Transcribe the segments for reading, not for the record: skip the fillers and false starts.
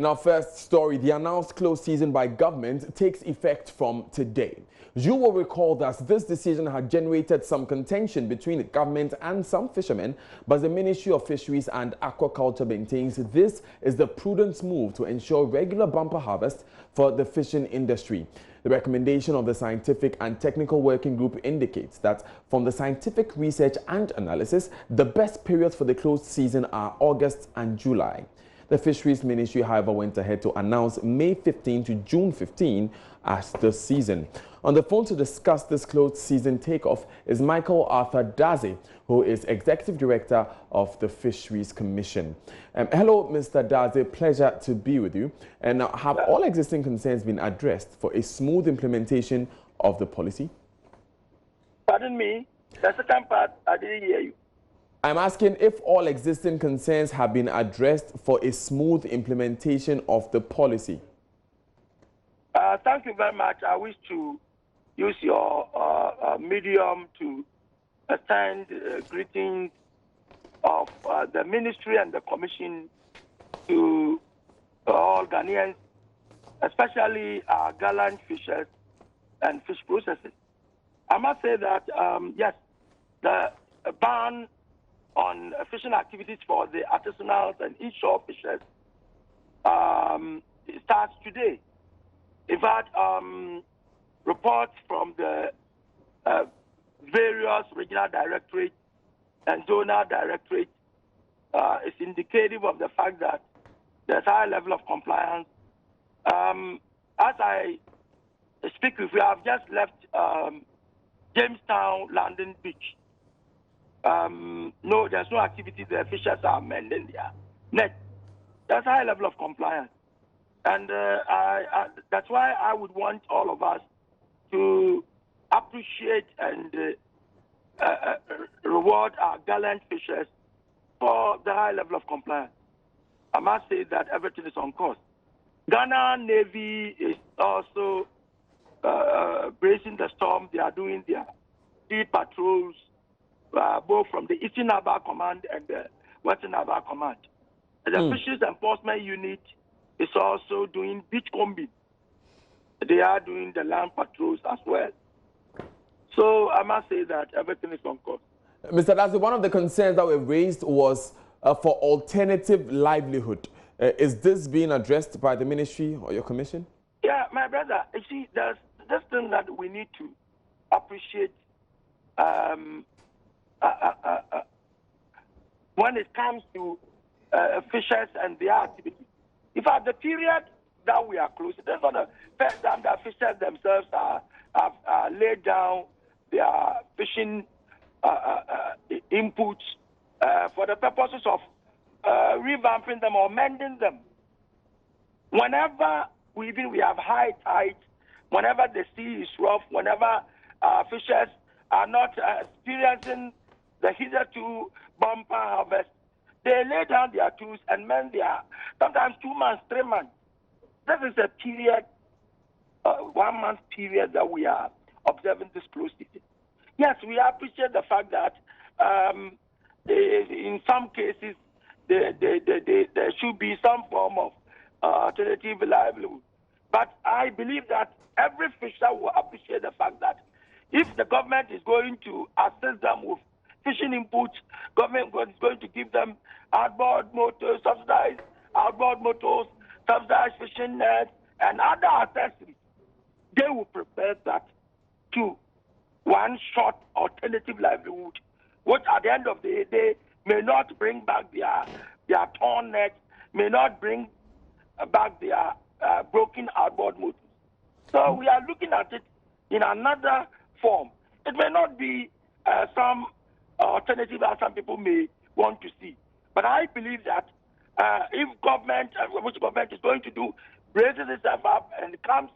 In our first story, the announced closed season by government takes effect from today. You will recall that this decision had generated some contention between the government and some fishermen, but the Ministry of Fisheries and Aquaculture maintains this is the prudent move to ensure regular bumper harvest for the fishing industry. The recommendation of the Scientific and Technical Working Group indicates that from the scientific research and analysis, the best periods for the closed season are August and July. The Fisheries Ministry, however, went ahead to announce May 15 to June 15 as the season. On the phone to discuss this closed season takeoff is Michael Arthur Daze, who is Executive Director of the Fisheries Commission. Hello, Mr. Daze, pleasure to be with you. And now, have all existing concerns been addressed for a smooth implementation of the policy? Pardon me, the second part, I didn't hear you. I'm asking if all existing concerns have been addressed for a smooth implementation of the policy. Thank you very much. I wish to use your medium to extend greetings of the ministry and the commission to all Ghanaians, especially our gallant fishers and fish processors. I must say that, yes, the ban on fishing activities for the artisanals and inshore fishers starts today. In fact, reports from the various regional directorates and zonal directorates is indicative of the fact that there's a high level of compliance. As I speak with you, I've just left Jamestown Landing Beach. No, there's no activity. The fishers are mending their net. There's a high level of compliance. And that's why I would want all of us to appreciate and reward our gallant fishers for the high level of compliance. I must say that everything is on course. Ghana Navy is also bracing the storm. They are doing their sea patrols, both from the Eastern Naval Command and the Western Naval Command. The Fisheries Enforcement Unit is also doing beach combing. They are doing the land patrols as well. So I must say that everything is on course. Mr. Daze, one of the concerns that were raised was for alternative livelihood. Is this being addressed by the ministry or your commission? Yeah, my brother, you see, there's this thing that we need to appreciate when it comes to fishers and their activities. In fact, the period that we are closed, that's not the first time that fishers themselves have laid down their fishing inputs for the purposes of revamping them or mending them. Whenever we have high tides, whenever the sea is rough, whenever fishers are not experiencing the hitherto bumper harvest, they lay down their tools and mend their, sometimes 2 months, 3 months. This is a period, 1 month period that we are observing this close season. Yes, we appreciate the fact that in some cases there should be some form of alternative livelihood. But I believe that every fisher will appreciate the fact that if the government is going to assist them with fishing inputs, government is going to give them outboard motors, subsidized outboard motors, subsidized fishing nets, and other accessories. They will prepare that to one short alternative livelihood, which at the end of the day may not bring back their torn nets, may not bring back their broken outboard motors. So we are looking at it in another form. It may not be some alternative that some people may want to see. But I believe that if government, which government is going to do, raises itself up and comes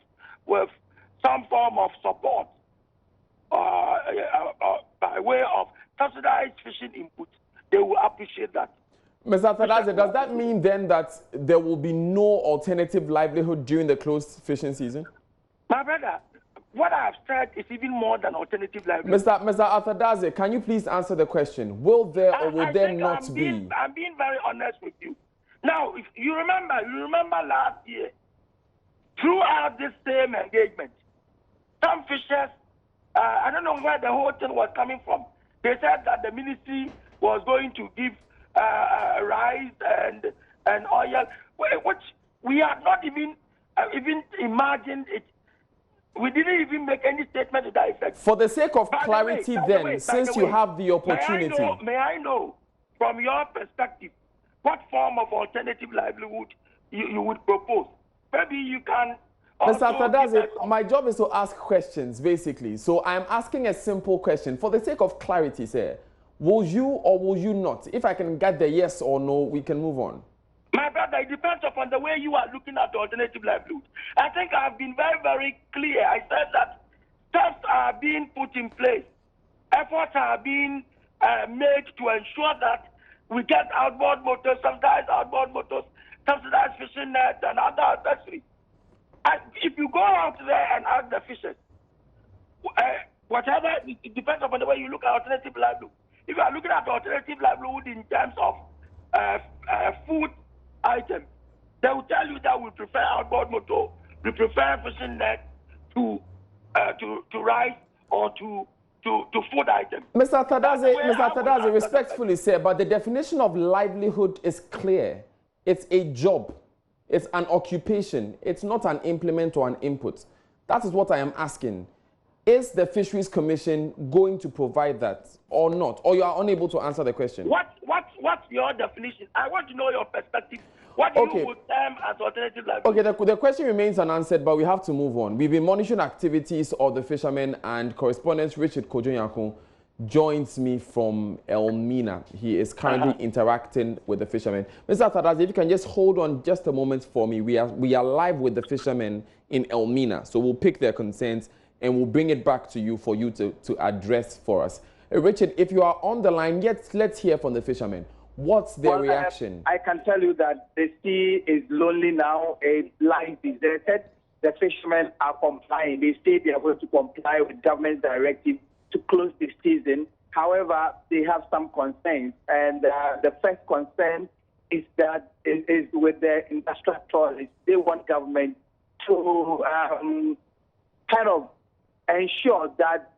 with some form of support by way of subsidized fishing input, they will appreciate that. Mr. Daze, does that mean then that there will be no alternative livelihood during the closed fishing season? My brother, what I have said is even more than alternative livelihood. Mr. Arthur Daze, can you please answer the question? Will there or will there not be? I'm being very honest with you. Now, if you remember last year, throughout this same engagement, some fishers, I don't know where the whole thing was coming from. They said that the ministry was going to give rice and oil, which we had not even imagined it. We didn't even make any statement to that effect. For the sake of clarity, since you have the opportunity, may I know from your perspective what form of alternative livelihood you would propose? Maybe you can. Mr. Tadaze, my job is to ask questions, basically. So I'm asking a simple question. For the sake of clarity, sir, will you or will you not? If I can get the yes or no, we can move on. My brother, it depends upon the way you are looking at the alternative livelihood. I think I've been very, very clear. I said that steps are being put in place. Efforts are being made to ensure that we get outboard motors, subsidized outboard motors, subsidized fishing nets, and other accessories. And if you go out there and ask the fishers, whatever, it depends upon the way you look at alternative livelihood. If you are looking at alternative livelihood in terms of food items, they will tell you that we prefer outboard motor, we prefer fishing net to rice or to food items. Mr. Tadaze, respectfully, sir, but the definition of livelihood is clear. It's a job. It's an occupation. It's not an implement or an input. That is what I am asking. Is the Fisheries Commission going to provide that or not? Or you are unable to answer the question? What's your definition? I want to know your perspective. What do you would term as alternative livelihood? Okay, the question remains unanswered, but we have to move on. We've been monitoring activities of the fishermen, and correspondent Richard Kojo-Nyako joins me from Elmina. He is currently interacting with the fishermen. Mr. Tadaze, if you can just hold on just a moment for me. We are live with the fishermen in Elmina, so we'll pick their concerns and we'll bring it back to you for you to address for us. Richard, if you are on the line, let's hear from the fishermen. What's their reaction? I can tell you that the sea is lonely now. It lies deserted. The fishermen are complying. They say they are going to comply with government directive to close the season. However, they have some concerns, and the first concern is that is with the industrial trawlers. They want government to kind of ensure that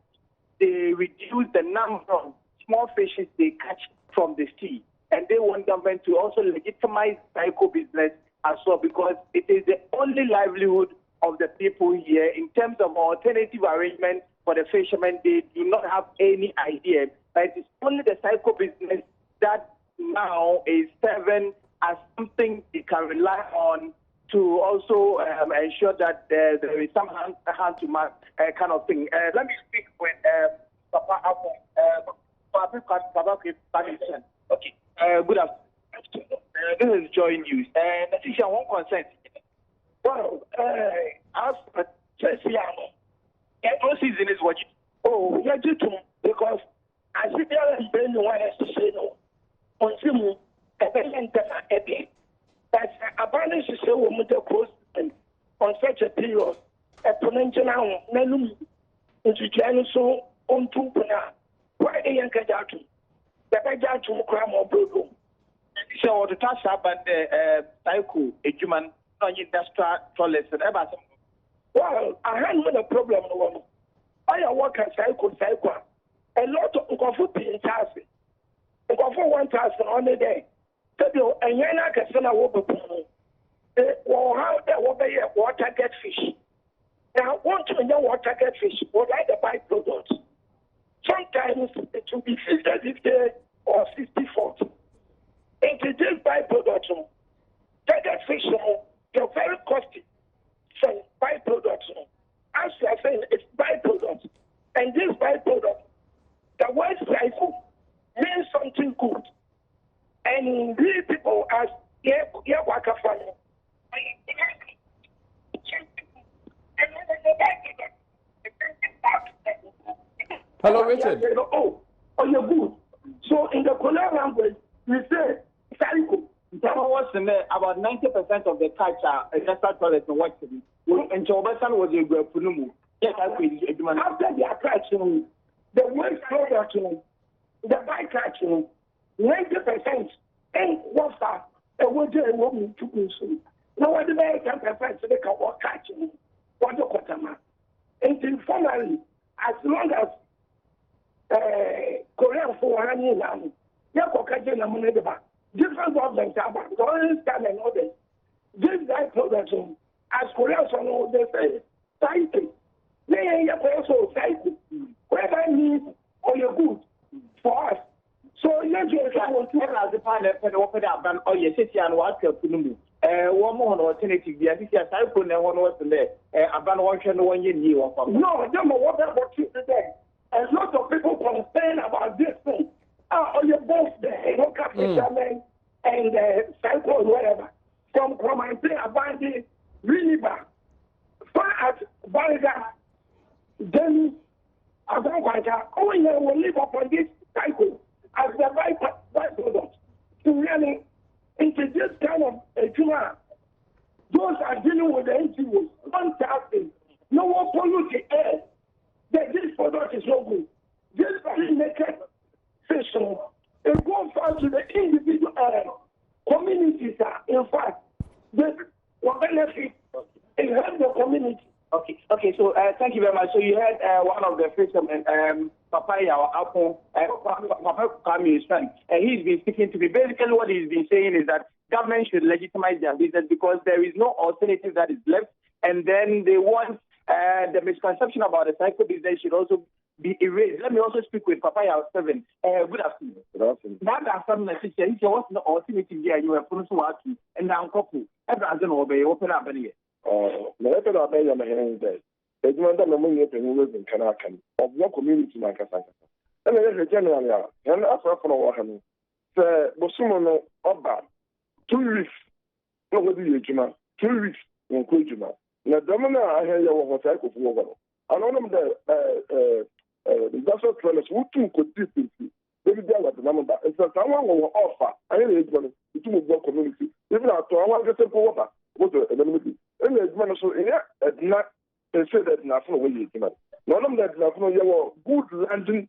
they reduce the number of small fishes they catch from the sea. And they want government to also legitimize psycho business as well, because it is the only livelihood of the people here. In terms of alternative arrangement for the fishermen, they do not have any idea. But it is only the psycho business that now is serving as something they can rely on to also ensure that there is some hand-to-mouth kind of thing. Let me speak with Papa Patterson. Okay. Good afternoon. This is Joy News. And I think I want consent. Well, as for Chelsea, no season is what you. Oh, yeah, you too. Because I see there and bring the one to say no. On Simu, a very happy. But abandon to say woman to close on such a period. A ponential Nanum into Janiso on Tupana. Why a young Kajatu? The Baja to cram or Bruno. So the task up and the cycle, a human industrial toilets and everything. Well, I had a problem. I work at cycle. A lot of Uncle in Tassi. Uncle 1,000 on a day. And you're not a son of Wobble. Well, how they will be a water get fish. Now, want to know water get fish or like the byproducts. Sometimes it will be 50 or 64. It is just byproduct. Target fish, they're very costly. So byproduct. As you are saying, it's byproduct. And this byproduct, the word cycle means something good. And these people ask, yeah, waka funny. Hello, Richard. Oh, you're good. So in the Korean language, we say cycle. About 90% of the catch are industrial toilets in Western. And Chobasan was a good Punumu. Yes, after they are catching, the waste product, the bycatching, 90% and water would do a woman to go soon. No one may come to find the car catching what the Kotama. And informally, as long as Korean for 1 year now, Yakokajan and Monedaba, different governments are going stand and others. This guy production, as Koreans know, they say, cycle. They are also cycle. Whether needs or your good for us. So, yes, I want to have the pilot and open up and oh, yes, and what Kunumu. One more alternative, the Adisia cycle and one was there. About 1 year. No, I don't know what about you today. A lot of people complain about this thing. Oh, your boss, the local fishermen and cycle or whatever. From I say about the river, far as Bariga, then I don't quite oh, yeah, will live upon this cycle as the byproduct to really introduce kind of a tumor. Those are dealing with the NGOs, one tasking. No one pollute the air. This product is no good. This very naked fish, it goes out to the individual communities. In fact, this will benefit and help the community. Okay. So thank you very much. So you heard one of the fishermen, Papaya or Apple, Papa Kami's friend, and he's been speaking to me. Basically, what he's been saying is that government should legitimize their business because there is no alternative that is left, and then they want the misconception about the cycle business should also be erased. Let me also speak with Papaya 7. Good afternoon. Good afternoon. That afternoon, I said, what's the alternative here? You are from Swati and now couple. Everyone obey, open up here. Na ebe na abịa na ihe ndị ejima ndị mmemme nye penye wezu nke n'aka m ọ bụ community na nkasa nkasa ena ihe general ya ya na afọ afọ n'ụwa ha no sɛ bosom no ɔba 2 weeks na wɔde yɛ adwuma 2 weeks na nkɔ adwuma na dɔm na ahɛ yɛ wɔ hɔ sɛ akɔfu wɔ hɔ no ano nom dɛ industrial trellis wotu nkɔdi pinti ebi di awɔ dɛnam ba nsɛ saa wɔn wɔ ɔfa ahɛ yɛ adwuma no etu mu bɔ community ebi na atɔ awɔ ankasa mpo wɔba wɔtɔ ɛdɛm bi ɛna adwuma no so ɛyɛ ɛdina ɛsɛ dɛ ɛdinafo na wɔyɛ adwuma na ɔnom dɛ ɛdinafo no yɛwɔ good landing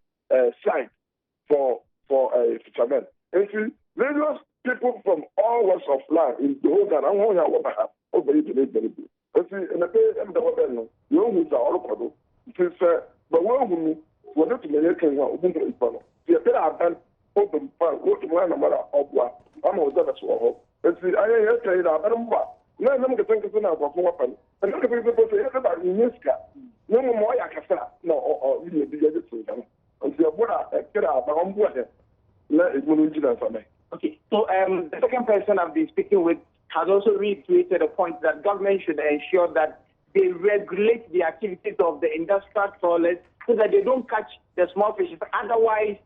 site for fishermen nti various people from all walks of life in the whole Ghana ahụ ya wɔba ha ɔbɛyɛ dɛm ɛdɛm bi nti ɛnɛpɛ ɛmda wɔbɛ no yɛn hu sa ɔrekɔ do nti sɛ bɛ wɔn hu no wɔde tuma yɛ kɛn ho a obi nkɛ nipa no yɛ pɛ aban ɔbɛn pan wɔtum ha namara ɔboa ama ɔdɛ bɛ so wɔ hɔ nti ayɛ yɛ kɛn na aban mu a na nam nkɛtɛ na akwafo wɔpa no ɛna nkɛtɛ nkɛtɛ sɛ yɛ ba nyɛ sika na mu ma ɔyɛ akasa na ɔyɛ bi yɛ de so dan nti ɛbora ɛkɛrɛ aba ɔmbo ɛ na edwuma no nfama. Okay, so the second person I've been speaking with has also reiterated a point that government should ensure that they regulate the activities of the industrial trawlers so that they don't catch the small fishes. Otherwise,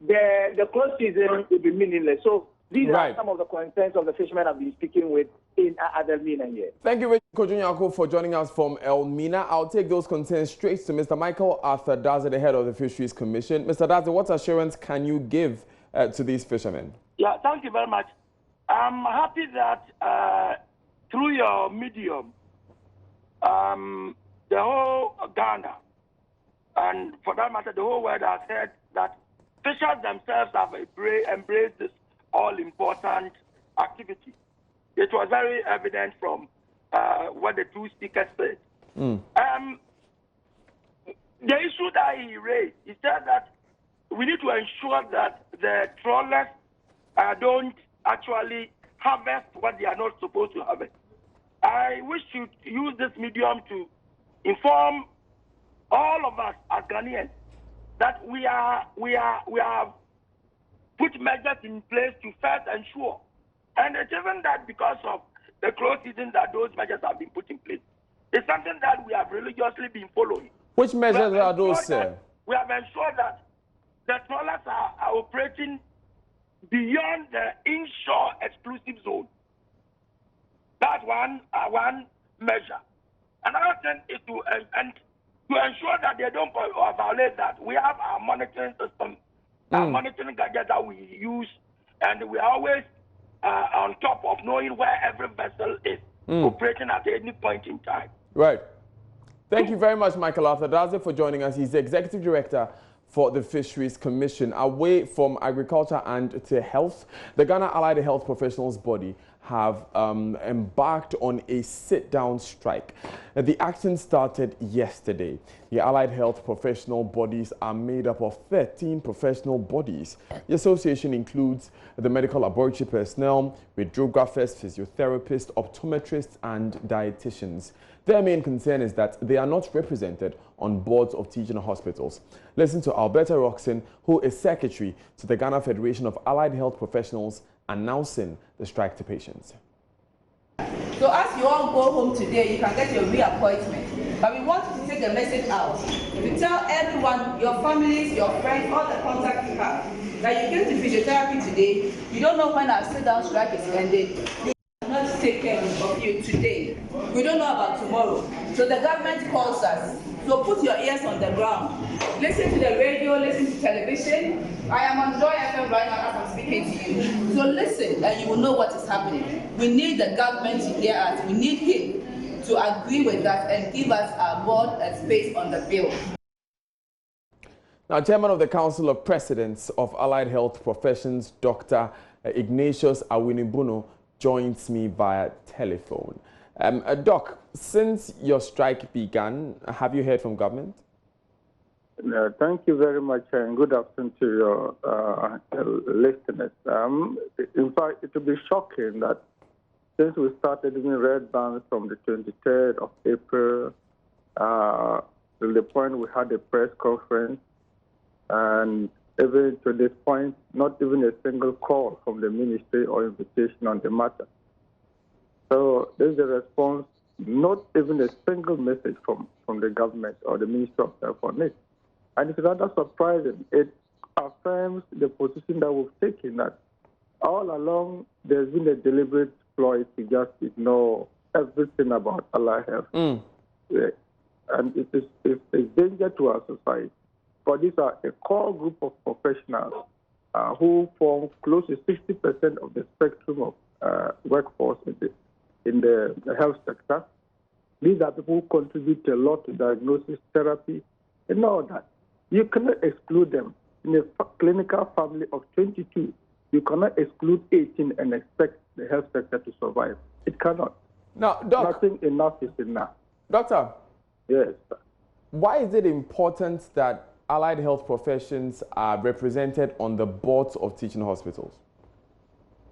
the close season will be meaningless. So these are some of the concerns of the fishermen I've been speaking with in Elmina here. Thank you, Kojunyako, for joining us from Elmina. I'll take those concerns straight to Mr. Michael Arthur Daze, the head of the Fisheries Commission. Mr. Daze, what assurance can you give to these fishermen? Yeah, thank you very much. I'm happy that through your medium, the whole Ghana, and for that matter, the whole world has heard that fishers themselves have embraced this all-important activity. It was very evident from what the two speakers said. The issue that he raised, he said that we need to ensure that the trawlers don't actually harvest what they are not supposed to harvest. I wish to use this medium to inform all of us as Ghanaians that we have put measures in place to first ensure, and it's even that because of the close season that those measures have been put in place. It's something that we have religiously been following. Which measures are those, sir? We have ensured that the trawlers are operating beyond the inshore exclusive zone. That's one measure. Another thing is to ensure that they don't violate that. We have our monitoring system, our monitoring gadget that we use, and we are always on top of knowing where every vessel is operating at any point in time. Right. Thank you very much, Michael Arthur Daze, for joining us. He's the Executive Director for the Fisheries Commission. Away from agriculture and to health, the Ghana Allied Health Professionals Body have embarked on a sit-down strike. The action started yesterday. The Allied Health Professional Bodies are made up of 13 professional bodies. The association includes the medical laboratory personnel, radiographers, physiotherapists, optometrists, and dietitians. Their main concern is that they are not represented on boards of teaching hospitals. Listen to Alberta Roxon, who is secretary to the Ghana Federation of Allied Health Professionals, announcing the strike to patients. So as you all go home today, you can get your reappointment. But we want you to take the message out. To tell everyone, your families, your friends, all the contacts you have, that you came to physiotherapy today. You don't know when our sit-down strike is ended. You cannot take care of you today. We don't know about tomorrow. So the government calls us. So put your ears on the ground. Listen to the radio, listen to television. I am on Joy FM right now as I'm speaking to you. So listen and you will know what is happening. We need the government to hear us. We need him to agree with us and give us our board and space on the bill. Now, Chairman of the Council of Presidents of Allied Health Professions, Dr. Ignatius Awinibuno, joins me via telephone. Doc, since your strike began, have you heard from government? Thank you very much, and good afternoon to your listeners. In fact, it will be shocking that since we started doing red bands from the 23rd of April, to the point we had a press conference, and even to this point, not even a single call from the ministry or invitation on the matter. So there's a response, not even a single message from the government or the Ministry of Health on it. And it's rather surprising. It affirms the position that we've taken, that all along there's been a deliberate ploy to just ignore everything about Allied Health. Yeah. And it's a danger to our society. But these are a core group of professionals who form close to 60% of the spectrum of workforce in the health sector. These are people who contribute a lot to diagnosis, therapy, and all that. You cannot exclude them. In a clinical family of 22, you cannot exclude 18 and expect the health sector to survive. It cannot. Now, Doc, nothing enough is enough. Doctor, yes. Why is it important that allied health professions are represented on the boards of teaching hospitals?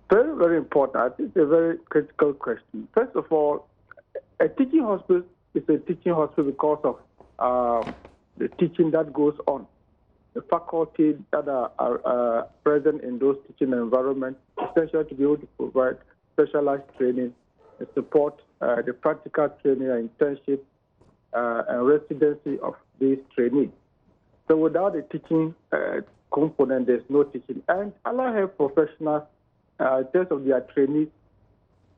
Very, very important. I think it's a very critical question. First of all, a teaching hospital is a teaching hospital because of the teaching that goes on. The faculty that are present in those teaching environments, essential to be able to provide specialized training and support the practical training and internship and residency of these trainees. So without the teaching component, there's no teaching. And allied health professionals, in terms of their trainees,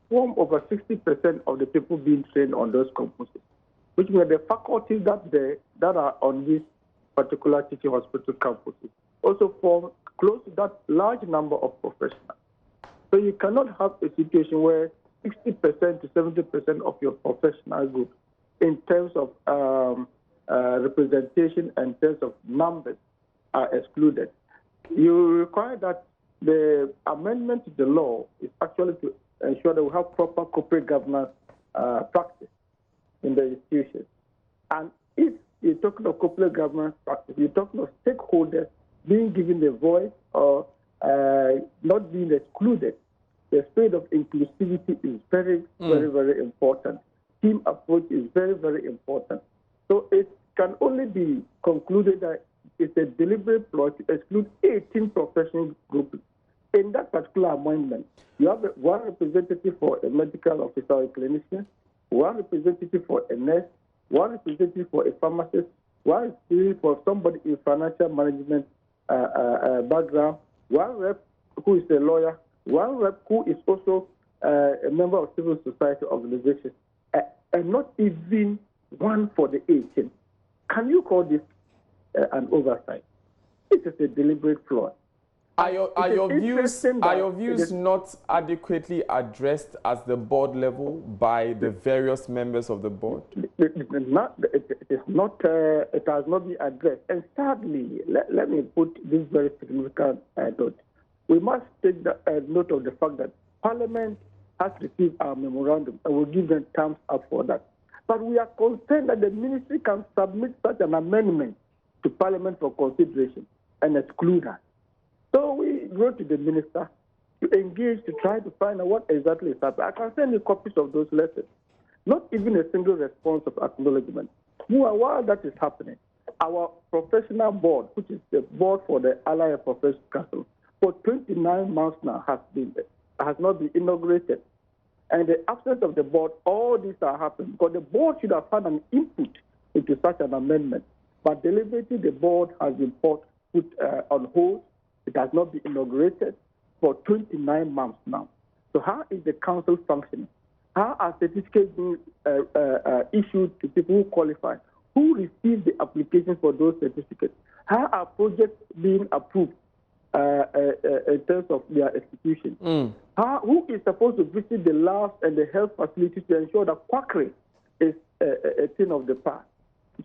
form over 60% of the people being trained on those campuses, which means the faculties that are on these particular teaching hospital campuses also form close to that large number of professionals. So you cannot have a situation where 60% to 70% of your professional group, in terms of representation and in terms of numbers, are excluded. You require that the amendment to the law is actually to ensure that we have proper corporate governance practice in the institutions. And if you're talking of corporate governance practice, you're talking of stakeholders being given a voice or not being excluded. The spirit of inclusivity is very, very important. Team approach is very, very important. So it can only be concluded that it's a deliberate plot to exclude 18 professional groups. In that particular amendment, you have one representative for a medical officer or a clinician, one representative for a nurse, one representative for a pharmacist, one representative for somebody in financial management background, one rep who is a lawyer, one rep who is also a member of civil society organization, and not even one for the 18. Can you call this an oversight? It is a deliberate flaw. Are your views not adequately addressed at the board level by the various members of the board? It has not been addressed. And sadly, let me put this very significant note. We must take note of the fact that Parliament has received our memorandum and will give them thumbs up for that. But we are concerned that the ministry can submit such an amendment to Parliament for consideration and exclude us. So we wrote to the minister to engage to try to find out what exactly is happening. I can send you copies of those letters. Not even a single response of acknowledgement. While that is happening, our professional board, which is the board for the Allied Professional Council, for 29 months now has not been inaugurated. And in the absence of the board, all these are happening because the board should have had an input into such an amendment. But deliberately, the board has been put on hold. It has not been inaugurated for 29 months now. So how is the council functioning? How are certificates being issued to people who qualify? Who receives the applications for those certificates? How are projects being approved in terms of their execution? Who is supposed to visit the labs and the health facilities to ensure that quackery is a thing of the past?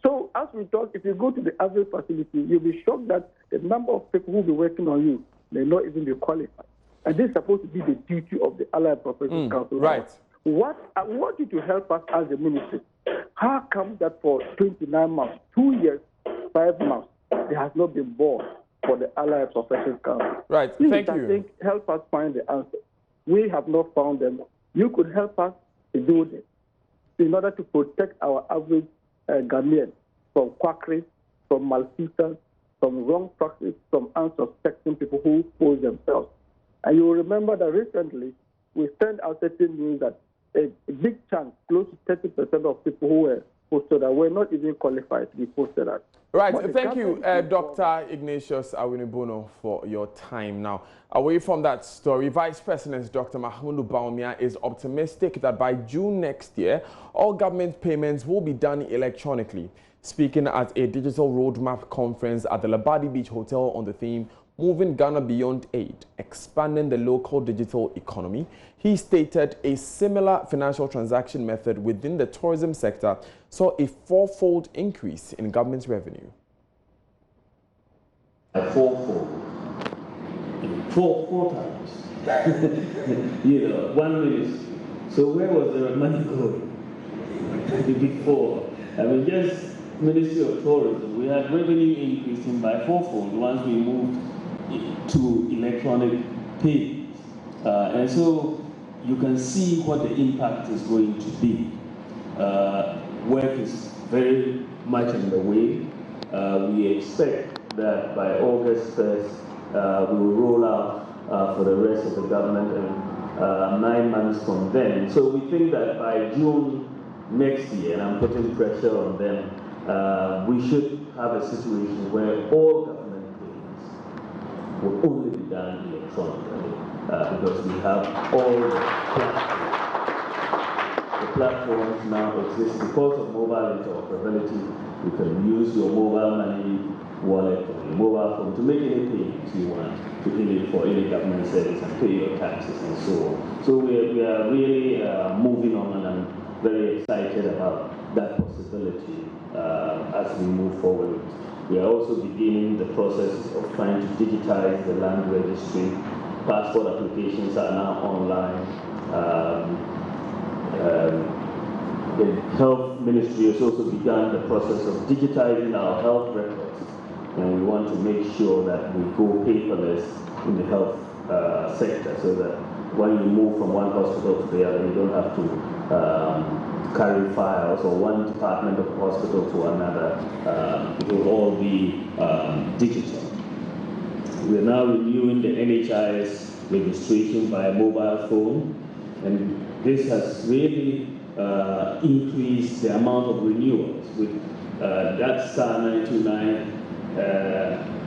So as we talk, if you go to the average facility, you'll be shocked that the number of people who will be working on you may not even be qualified. And this is supposed to be the duty of the Allied Professional Council. Right. What I want you to help us as a ministry. How come that for 29 months, 2 years, 5 months, there has not been board for the Allied Professional Council? Right. Please, Thank you. I think help us find the answer. We have not found them. You could help us to do this in order to protect our average Ghanaian from quackery, from malfeasance, from wrong practice, from unsuspecting people who pose themselves. And you will remember that recently we sent out certain news that a big chunk, close to 30% of people who were posted were not even qualified to be posted at. Right. Thank you, Dr. Ignatius Awinibono, for your time. Now, away from that story, Vice President Dr. Mahmoud Bawumia is optimistic that by June next year, all government payments will be done electronically. Speaking at a digital roadmap conference at the Labadi Beach Hotel on the theme, Moving Ghana Beyond Aid, Expanding the Local Digital Economy, he stated a similar financial transaction method within the tourism sector saw a fourfold increase in government revenue. Fourfold. Four times. 1 minute. So where was the money going before? I mean, just Ministry of Tourism, we had revenue increasing by fourfold once we moved to electronic payments. And so you can see what the impact is going to be. Work is very much underway. We expect that by August 1st, we will roll out for the rest of the government and 9 months from then. So we think that by June next year, and I'm putting pressure on them, we should have a situation where all government payments will only be done electronically because we have all the platforms. The platforms now exist because of mobile interoperability. You can use your mobile money wallet or your mobile phone to make any payments you want for any government service and pay your taxes and so on. So we are really moving on, and I'm very excited about that possibility as we move forward. We are also beginning the process of trying to digitize the land registry. Passport applications are now online. The Health Ministry has also begun the process of digitizing our health records, and we want to make sure that we go paperless in the health sector, so that when you move from one hospital to the other, you don't have to carry files or one department of the hospital to another. It will all be digital. We are now renewing the NHIS registration by mobile phone, and this has really increased the amount of renewals. With that star 929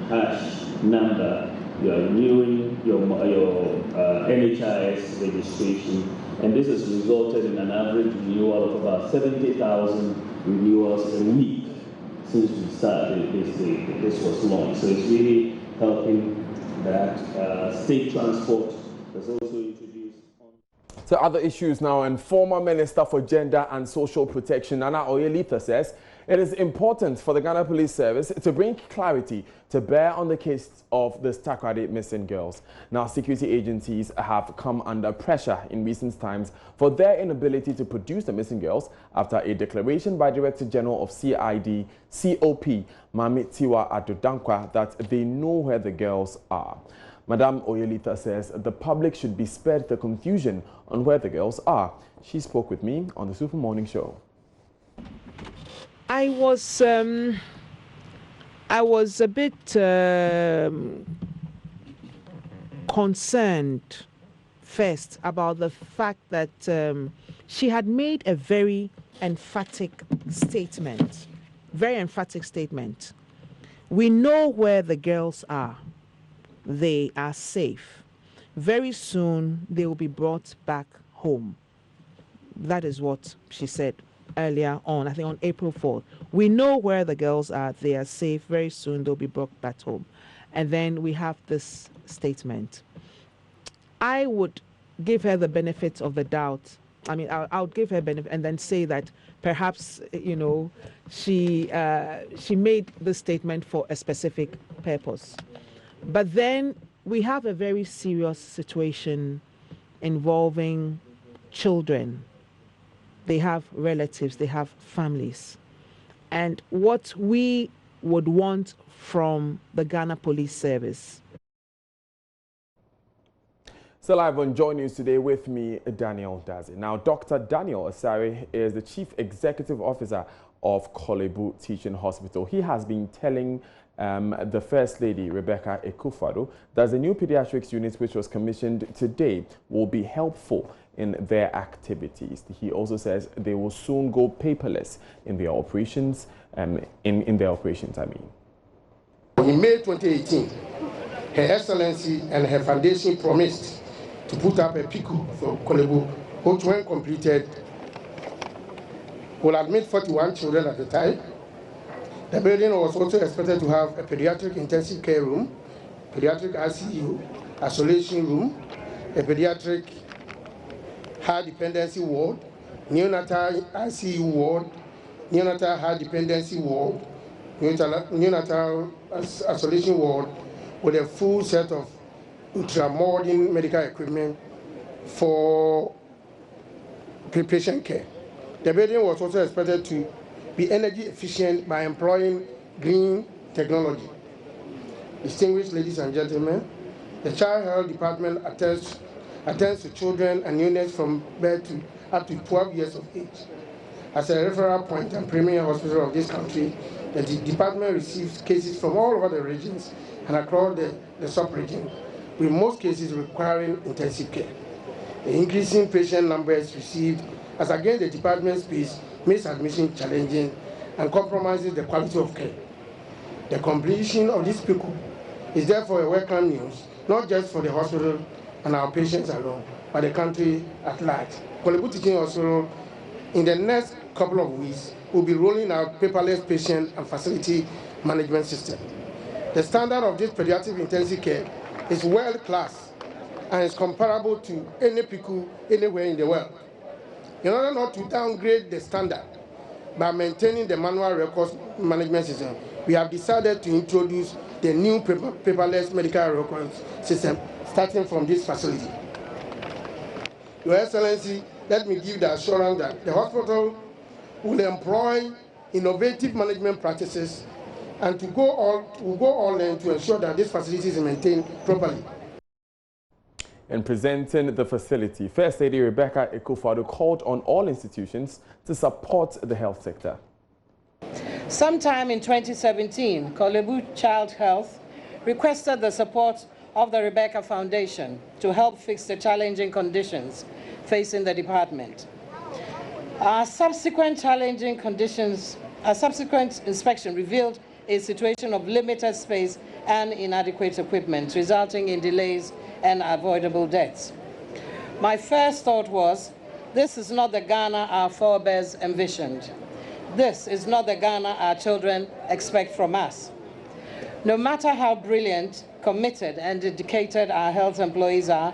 hash number, you are renewing your NHIS registration, and this has resulted in an average renewal of about 70,000 renewals a week since we started this was launched. So it's really helping that state transport was also introduced. To other issues now, and former Minister for Gender and Social Protection, Nana Oyelitha, says it is important for the Ghana Police Service to bring clarity to bear on the case of the Takoradi missing girls. Now, security agencies have come under pressure in recent times for their inability to produce the missing girls after a declaration by Director General of CID, COP, Mamitiwa Adodankwa, that they know where the girls are. Madam Oyelitha says the public should be spared the confusion on where the girls are. She spoke with me on the Super Morning Show. I was a bit concerned first about the fact that she had made a very emphatic statement. We know where the girls are. They are safe. Very soon they will be brought back home. That is what she said earlier on, I think on April 4th. We know where the girls are. They are safe. Very soon they'll be brought back home. And then we have this statement. I would give her the benefit of the doubt. I mean, I would give her benefit and then say that perhaps, you know, she made this statement for a specific purpose. But then we have a very serious situation involving children. They have relatives, they have families. And what we would want from the Ghana Police Service. So live on Joy News today with me, Daniel Dazi. Now, Dr. Daniel Asare is the Chief Executive Officer of Kolebu Teaching Hospital. He has been telling the First Lady, Rebecca Ekufado, that the new pediatrics unit, which was commissioned today, will be helpful in their activities. He also says they will soon go paperless in their operations, in their operations, I mean. In May 2018, Her Excellency and her foundation promised to put up a PICU for Kolebu, which when completed will admit 41 children at the time. The building was also expected to have a pediatric intensive care room, pediatric ICU, isolation room, a pediatric high dependency ward, neonatal ICU ward, neonatal high dependency ward, neonatal isolation ward, with a full set of ultra-modern medical equipment for patient care. The building was also expected to be energy efficient by employing green technology. Distinguished ladies and gentlemen, the Child Health Department attends to children and neonates from birth to up to 12 years of age. As a referral point and premier hospital of this country, the department receives cases from all over the regions and across the sub-region, with most cases requiring intensive care. The increasing patient numbers received as again the department's pace makes admission challenging and compromises the quality of care. The completion of this PICU is therefore a welcome news, not just for the hospital and our patients alone, but the country at large. Kolebu Teaching Hospital, in the next couple of weeks, will be rolling out paperless patient and facility management system. The standard of this pediatric intensive care is world-class and is comparable to any PICU anywhere in the world. In order not to downgrade the standard by maintaining the manual records management system, we have decided to introduce the new paperless medical records system starting from this facility. Your Excellency, let me give the assurance that the hospital will employ innovative management practices and will go all in to ensure that this facility is maintained properly. In presenting the facility, First Lady Rebecca Ekufado called on all institutions to support the health sector. Sometime in 2017, Kolebu Child Health requested the support of the Rebecca Foundation to help fix the challenging conditions facing the department. Our subsequent inspection revealed a situation of limited space and inadequate equipment, resulting in delays and avoidable deaths. My first thought was, this is not the Ghana our forebears envisioned. This is not the Ghana our children expect from us. No matter how brilliant committed and dedicated our health employees are,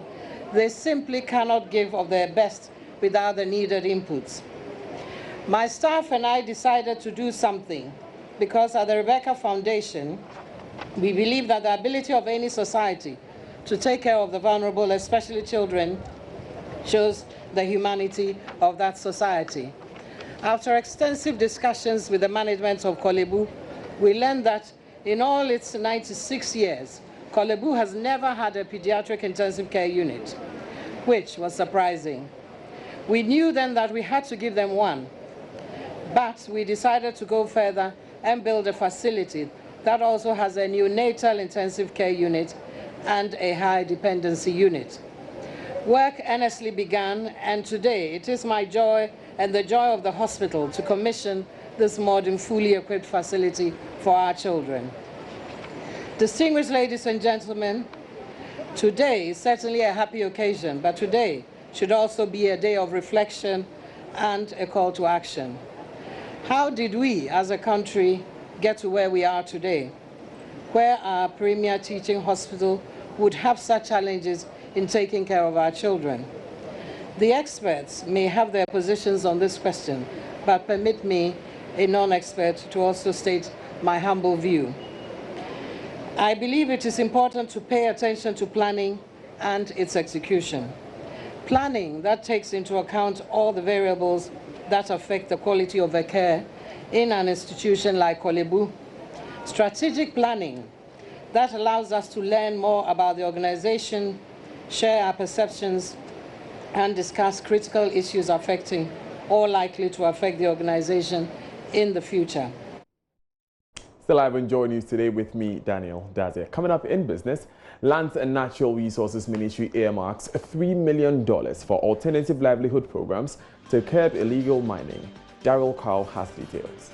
they simply cannot give of their best without the needed inputs. My staff and I decided to do something because at the Rebecca Foundation, we believe that the ability of any society to take care of the vulnerable, especially children, shows the humanity of that society. After extensive discussions with the management of Kolebu, we learned that in all its 96 years, Kolebu has never had a pediatric intensive care unit, which was surprising. We knew then that we had to give them one, but we decided to go further and build a facility that also has a neonatal intensive care unit and a high dependency unit. Work earnestly began, and today it is my joy and the joy of the hospital to commission this modern, fully equipped facility for our children. Distinguished ladies and gentlemen, today is certainly a happy occasion, but today should also be a day of reflection and a call to action. How did we, as a country, get to where we are today, where our premier teaching hospital would have such challenges in taking care of our children? The experts may have their positions on this question, but permit me, a non-expert, to also state my humble view. I believe it is important to pay attention to planning and its execution. Planning that takes into account all the variables that affect the quality of the care in an institution like Kolebu. Strategic planning that allows us to learn more about the organization, share our perceptions, and discuss critical issues affecting or likely to affect the organization in the future. Still live on Joy News today with me, Daniel Dazier. Coming up in business, Lands and Natural Resources Ministry earmarks $3 million for alternative livelihood programs to curb illegal mining. Daryl Carl has details.